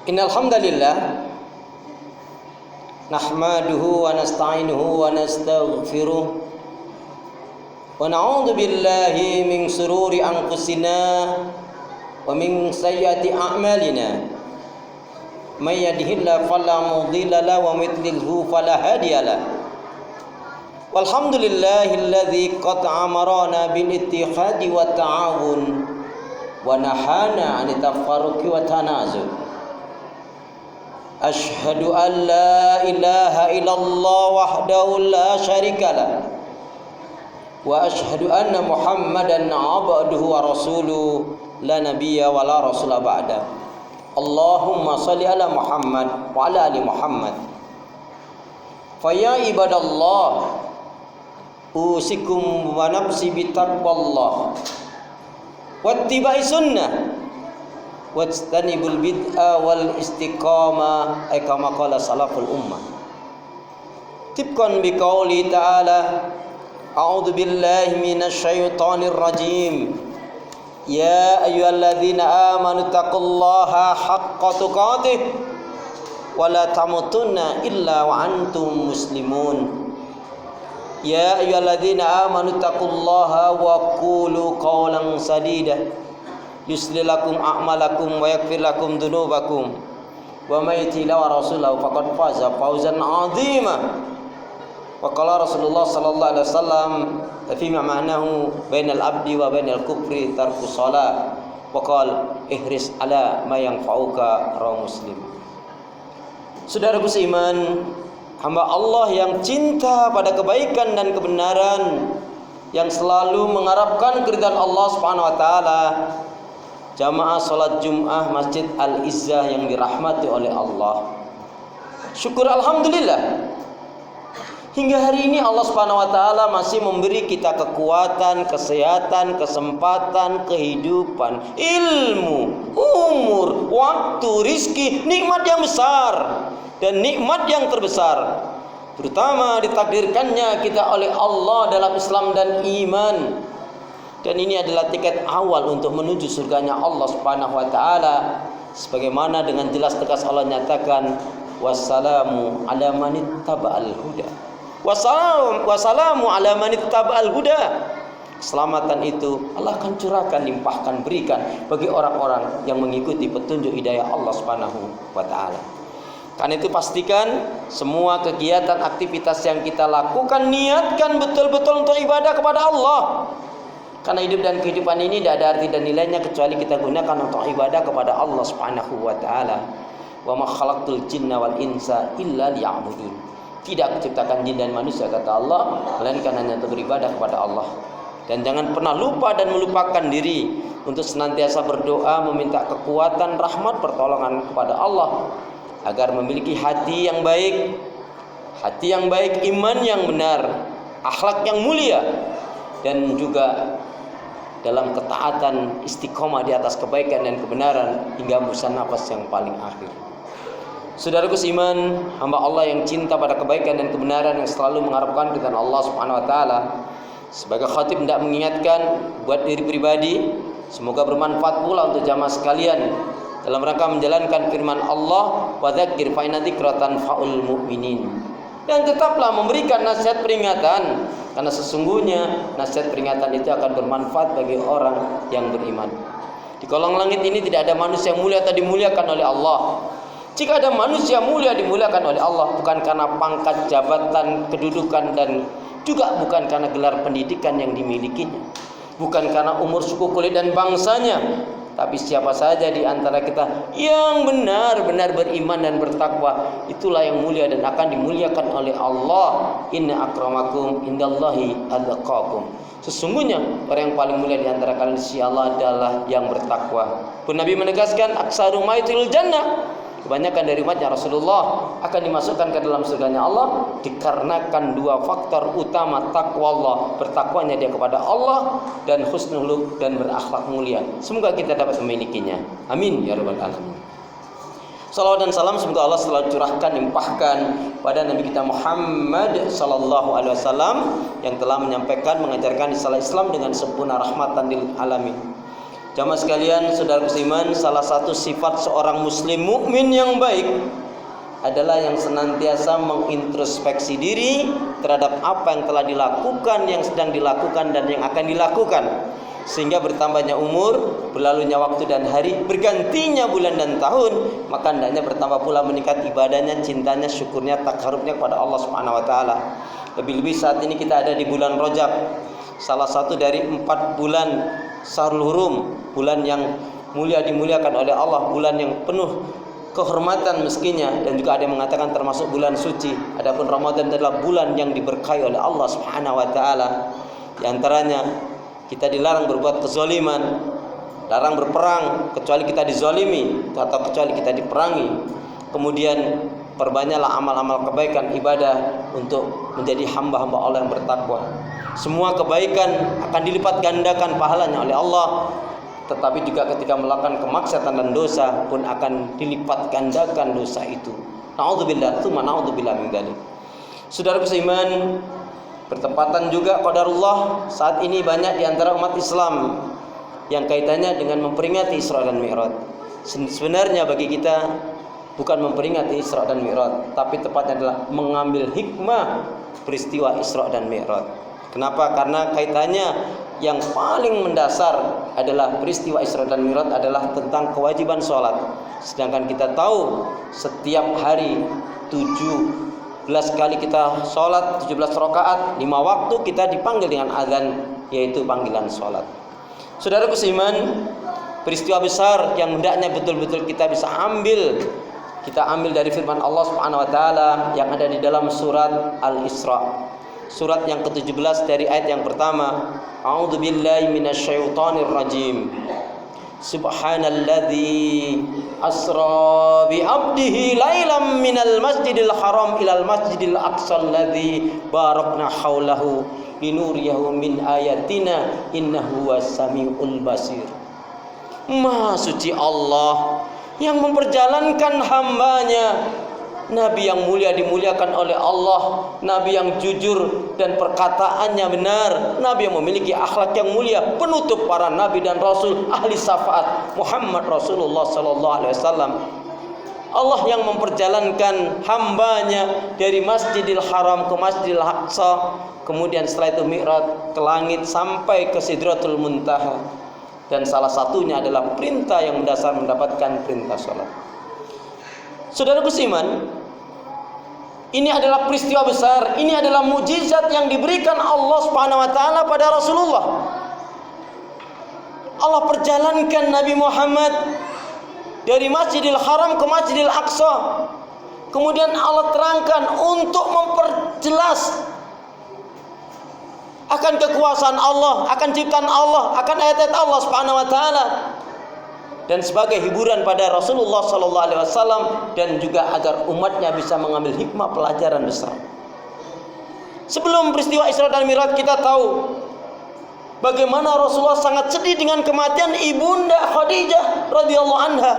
Innal hamdalillah nahmaduhu wa nasta'inuhu wa nastaghfiruh wa na'udzu billahi min shururi anfusina wa min sayyiati a'malina may yahdihillahu fala mudilla lahu wa may yudlilhu fala hadiya lahu walhamdulillahilladzi qad amarana bil ittihadi wa ta'awun wa nahana 'anil tafarruqi wa tanazu. Asyhadu an la ilaha illallah wahdahu la syarika lah wa asyhadu anna Muhammadan 'abduhu wa rasuluhu la nabiyya wa la rasula ba'da. Allahumma shalli ala Muhammad wa ala ali Muhammad. Fa ya ibadallah usikum wa nafsi bi taqwallah wattiba'i sunnah wajtanibul bid'ah wal istiqamah kama qala salaful ummah. Tibqan biqauli ta'ala a'udzu billahi minasy syaithanir rajim. Ya ayyuhalladzina amanu taqullaha haqqa tuqatih wa la tamutunna illa wa antum muslimun. Ya ayyuhalladzina amanu taqullaha wa qulu qawlan sadida yuslih lakum a'malakum wa yaghfir lakum dzunubakum wa may yuti' wa rasulahu faqad faza fawzan 'azima. Wa qala Rasulullah sallallahu alaihi wasallam fi ma'nahu bainal abdi wa bainal kufri tarku shalah wa qala ihris ala ma yanfa'uka rawahu Muslim. Saudaraku seiman, hamba Allah yang cinta pada kebaikan dan kebenaran, yang selalu mengharapkan keridhaan Allah Subhanahu wa taala, jamaah salat Jumat Masjid Al-Izzah yang dirahmati oleh Allah. Syukur alhamdulillah, hingga hari ini Allah Subhanahu wa taala masih memberi kita kekuatan, kesehatan, kesempatan, kehidupan, ilmu, umur, waktu, rizki, nikmat yang besar dan nikmat yang terbesar, terutama ditakdirkannya kita oleh Allah dalam Islam dan iman. Dan ini adalah tiket awal untuk menuju surganya Allah Subhanahu wa taala, sebagaimana dengan jelas tegas Allah nyatakan wassalamu ala manittaba'al huda. Wassalamu ala manittaba'al huda. Keselamatan itu Allah akan curahkan, limpahkan, berikan bagi orang-orang yang mengikuti petunjuk hidayah Allah Subhanahu wa taala. Karena itu pastikan semua kegiatan aktivitas yang kita lakukan niatkan betul-betul untuk ibadah kepada Allah. Karena hidup dan kehidupan ini tidak ada arti dan nilainya kecuali kita gunakan untuk ibadah kepada Allah Subhanahu wa taala. Wa ma khalaqtul jinna wal insa illa liya'budun. Tidak kuciptakan jin dan manusia kata Allah melainkan hanya untuk beribadah kepada Allah. Dan jangan pernah lupa dan melupakan diri untuk senantiasa berdoa meminta kekuatan, rahmat, pertolongan kepada Allah agar memiliki hati yang baik, iman yang benar, akhlak yang mulia, dan juga dalam ketaatan istiqomah di atas kebaikan dan kebenaran hingga hembusan nafas yang paling akhir. Saudaraku seiman, hamba Allah yang cinta pada kebaikan dan kebenaran, yang selalu mengharapkan keridhaan Allah Subhanahu wa taala, sebagai khatib hendak mengingatkan buat diri pribadi, semoga bermanfaat pula untuk jamaah sekalian dalam rangka menjalankan firman Allah, wa dzakir fa inna dzikra tanfa'ul mu'minin. Dan tetaplah memberikan nasihat peringatan, karena sesungguhnya nasihat peringatan itu akan bermanfaat bagi orang yang beriman. Di kolong langit ini tidak ada manusia yang mulia atau dimuliakan oleh Allah. Jika ada manusia mulia dimuliakan oleh Allah, bukan karena pangkat, jabatan, kedudukan, dan juga bukan karena gelar pendidikan yang dimilikinya, bukan karena umur, suku, kulit, dan bangsanya, tapi siapa saja di antara kita yang benar-benar beriman dan bertakwa, itulah yang mulia dan akan dimuliakan oleh Allah. Inna akramakum indallahi atqakum. Sesungguhnya orang yang paling mulia di antara kalian si Allah adalah yang bertakwa. Pun Nabi menegaskan aksaru maitil jannah, kebanyakan dari umatnya Rasulullah akan dimasukkan ke dalam surganya Allah dikarenakan dua faktor utama takwa Allah, bertakwanya dia kepada Allah, dan husnul khuluq dan berakhlak mulia. Semoga kita dapat memilikinya. Amin ya rabbal alamin. Salawat dan salam semoga Allah selalu curahkan, limpahkan pada Nabi kita Muhammad sallallahu alaihi wasallam yang telah menyampaikan, mengajarkan risalah Islam dengan sempurna rahmatan lil alamin. Jamaah sekalian, saudara seiman, salah satu sifat seorang muslim mukmin yang baik adalah yang senantiasa mengintrospeksi diri terhadap apa yang telah dilakukan, yang sedang dilakukan, dan yang akan dilakukan. Sehingga bertambahnya umur, berlalunya waktu dan hari, bergantinya bulan dan tahun, maka hendaknya bertambah pula meningkat ibadahnya, cintanya, syukurnya, takarubnya kepada Allah Subhanahu wa taala. Lebih-lebih saat ini kita ada di bulan Rajab, salah satu dari 4 bulan Syahrul Hurum, bulan yang mulia dimuliakan oleh Allah, bulan yang penuh kehormatan meskinya, dan juga ada yang mengatakan termasuk bulan suci. Adapun Ramadan adalah bulan yang diberkahi oleh Allah Subhanahu wa taala. Di antaranya kita dilarang berbuat kezaliman, larang berperang kecuali kita dizalimi atau kecuali kita diperangi. Kemudian perbanyaklah amal-amal kebaikan, ibadah untuk menjadi hamba-hamba Allah yang bertakwa. Semua kebaikan akan dilipat gandakan pahalanya oleh Allah, tetapi juga ketika melakukan kemaksiatan dan dosa pun akan dilipat gandakan dosa itu. Na'udzubillah, tsumma na'udzubillah min dzalik. Saudara seiman, bertepatan juga qadarullah, saat ini banyak di antara umat Islam yang kaitannya dengan memperingati Isra dan Mi'raj. Sebenarnya bagi kita bukan memperingati Isra dan Mi'raj, tapi tepatnya adalah mengambil hikmah peristiwa Isra dan Mi'raj. Kenapa? Karena kaitannya yang paling mendasar adalah peristiwa Isra dan Mi'raj adalah tentang kewajiban sholat. Sedangkan kita tahu setiap hari 17 kali kita sholat, 17 rakaat, 5 waktu kita dipanggil dengan azan, yaitu panggilan sholat. Saudaraku seiman, peristiwa besar yang hendaknya betul-betul kita bisa ambil, kita ambil dari firman Allah Subhanahu wa taala yang ada di dalam surat Al-Isra. Surat yang ke-17 dari ayat yang pertama. A'udzubillahi minasyaitonir rajim. Subhanalladzi asra bi 'abdihi lailam minal masjidil haram ilal masjidil aqsal ladzi barakna haulahu linuriyahu min ayatina innahu was-sami'ul basir. Maha suci Allah yang memperjalankan hambanya, Nabi yang mulia dimuliakan oleh Allah, Nabi yang jujur dan perkataannya benar, Nabi yang memiliki akhlak yang mulia, penutup para nabi dan rasul, ahli syafaat, Muhammad Rasulullah sallallahu alaihi wasallam. Allah yang memperjalankan hambanya dari Masjidil Haram ke Masjidil Aqsa, kemudian setelah itu Mi'raj ke langit sampai ke Sidratul Muntaha. Dan salah satunya adalah perintah yang mendasar mendapatkan perintah sholat. Saudaraku seiman, ini adalah peristiwa besar, ini adalah mukjizat yang diberikan Allah Subhanahu wa taala pada Rasulullah. Allah perjalankan Nabi Muhammad dari Masjidil Haram ke Masjidil Aqsa. Kemudian Allah terangkan untuk memperjelas akan kekuasaan Allah, akan ciptaan Allah, akan ayat-ayat Allah Subhanahu wa taala, dan sebagai hiburan pada Rasulullah sallallahu alaihi wasallam, dan juga agar umatnya bisa mengambil hikmah pelajaran besar. Sebelum peristiwa Isra dan Mi'raj kita tahu bagaimana Rasulullah sangat sedih dengan kematian ibunda Khadijah radhiyallahu anha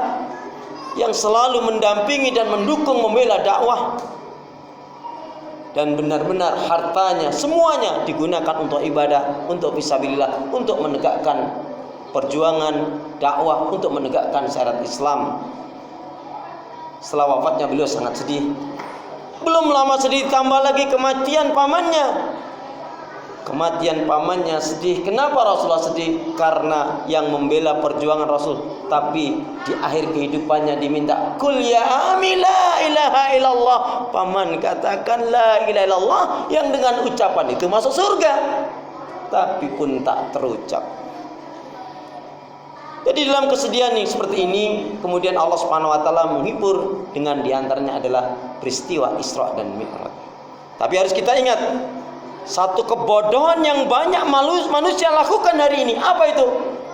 yang selalu mendampingi dan mendukung membela dakwah, dan benar-benar hartanya semuanya digunakan untuk ibadah, untuk fisabilillah, untuk menegakkan perjuangan dakwah, untuk menegakkan syariat Islam. Setelah wafatnya beliau sangat sedih. Belum lama sedih, tambah lagi kematian pamannya. Kematian pamannya sedih. Kenapa Rasulullah sedih? Karena yang membela perjuangan Rasul, tapi di akhir kehidupannya diminta kul ya ami la ilaha illallah. Paman katakan la ilaha illallah, yang dengan ucapan itu masuk surga, tapi pun tak terucap. Jadi dalam kesedihan yang seperti ini, kemudian Allah Subhanahu wa taala menghibur dengan diantaranya adalah peristiwa Isra dan Mi'raj. Tapi harus kita ingat satu kebodohan yang banyak manusia lakukan hari ini. Apa itu?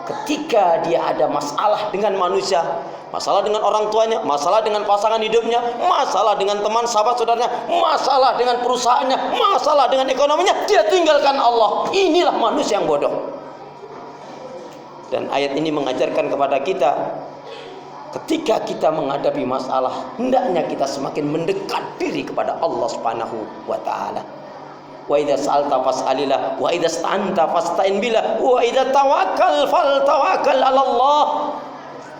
Ketika dia ada masalah dengan manusia, masalah dengan orang tuanya, masalah dengan pasangan hidupnya, masalah dengan teman sahabat saudaranya, masalah dengan perusahaannya, masalah dengan ekonominya, dia tinggalkan Allah. Inilah manusia yang bodoh. Dan ayat ini mengajarkan kepada kita, ketika kita menghadapi masalah, hendaknya kita semakin mendekat diri kepada Allah Subhanahu wa taala. Wa idza sa'alta fas'alillah, wa idza ista'anta fasta'in billah, wa idza tawakkal faltawakkal 'ala Allah.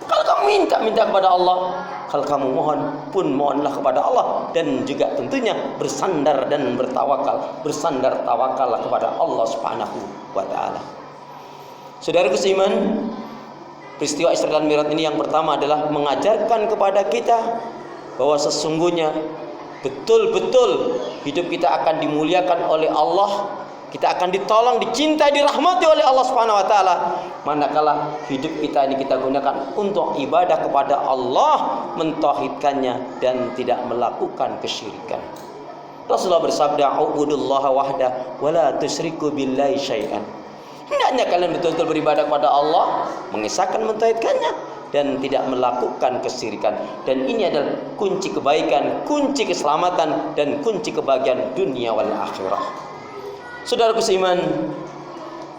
Kalau kamu minta kepada Allah, kalau kamu mohon pun mohonlah kepada Allah, dan juga tentunya bersandar dan bertawakal. Bersandar tawakallah kepada Allah Subhanahu wa taala. Saudaraku seiman, peristiwa Isra dan Mi'raj ini yang pertama adalah mengajarkan kepada kita bahwa sesungguhnya betul-betul hidup kita akan dimuliakan oleh Allah, kita akan ditolong, dicintai, dirahmati oleh Allah Subhanahu wa taala manakala hidup kita ini kita gunakan untuk ibadah kepada Allah, mentauhidkannya dan tidak melakukan kesyirikan. Rasulullah bersabda, "Ubudullaha wahda wa la tusyriku billahi syai'an." Hendaknya kalian betul-betul beribadah kepada Allah, mengesahkan, mentauhidkannya, dan tidak melakukan kesyirikan. Dan ini adalah kunci kebaikan, kunci keselamatan, dan kunci kebahagiaan dunia wal akhirah. Saudaraku seiman,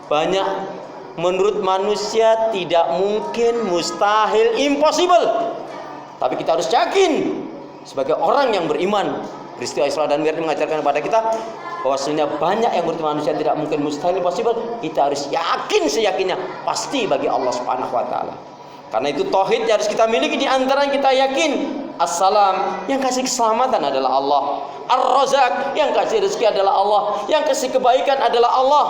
banyak menurut manusia tidak mungkin, mustahil, impossible. Tapi kita harus yakin sebagai orang yang beriman. Peristiwa Isra dan Mi'raj mengajarkan kepada kita bahwasanya banyak yang menurut manusia tidak mungkin, mustahil, impossible. Kita harus yakin seyakinnya pasti bagi Allah Subhanahu wa taala. Karena itu tauhid yang harus kita miliki. Di antara yang kita yakin, As-Salam, yang kasih keselamatan adalah Allah. Ar-Razak, yang kasih rezeki adalah Allah. Yang kasih kebaikan adalah Allah.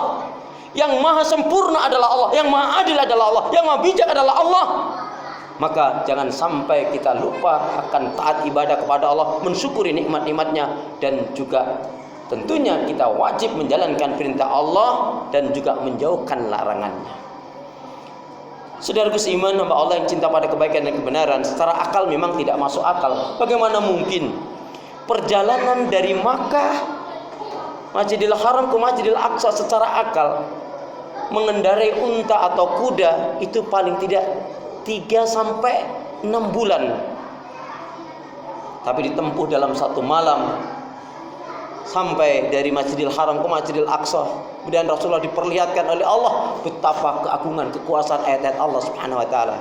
Yang maha sempurna adalah Allah. Yang maha adil adalah Allah. Yang maha bijak adalah Allah. Maka jangan sampai kita lupa akan taat ibadah kepada Allah, mensyukuri nikmat-nikmatnya, dan juga tentunya kita wajib menjalankan perintah Allah dan juga menjauhkan larangannya. Saudaraku seiman, hamba Allah yang cinta pada kebaikan dan kebenaran, secara akal memang tidak masuk akal. Bagaimana mungkin perjalanan dari Makkah, Masjidil Haram ke Masjidil Aqsa secara akal mengendarai unta atau kuda itu paling tidak 3-6 bulan. Tapi ditempuh dalam satu malam sampai dari Masjidil Haram ke Masjidil Aqsa. Kemudian Rasulullah diperlihatkan oleh Allah betapa keagungan, kekuasaan ayat-ayat Allah Subhanahu wa taala.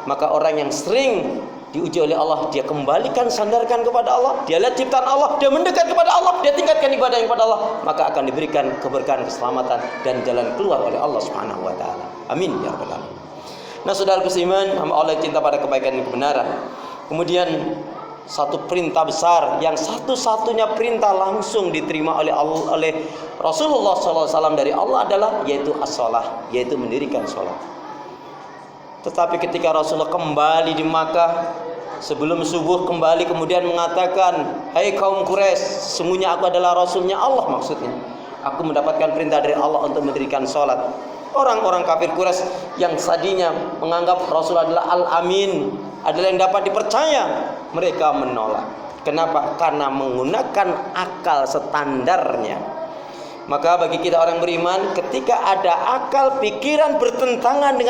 Maka orang yang sering diuji oleh Allah, dia kembalikan, sandarkan kepada Allah, dia lihat ciptaan Allah, dia mendekat kepada Allah, dia tingkatkan ibadah kepada Allah, maka akan diberikan keberkahan, keselamatan, dan jalan keluar oleh Allah Subhanahu wa taala. Amin ya rabbal alamin. Nah, saudaraku seiman, hamba Allah yang cinta pada kebaikan dan kebenaran. Kemudian satu perintah besar yang satu-satunya perintah langsung diterima oleh Allah, oleh Rasulullah SAW dari Allah adalah yaitu as-shalah, yaitu mendirikan sholat. Tetapi ketika Rasulullah kembali di Makkah sebelum subuh kembali, kemudian mengatakan, "Hai kaum Quraisy, sesungguhnya aku adalah Rasulnya Allah," maksudnya aku mendapatkan perintah dari Allah untuk mendirikan sholat. Orang-orang kafir Quraisy yang tadinya menganggap Rasul adalah Al-Amin, adalah yang dapat dipercaya, mereka menolak. Kenapa? Karena menggunakan akal standarnya. Maka bagi kita orang beriman, ketika ada akal pikiran bertentangan dengan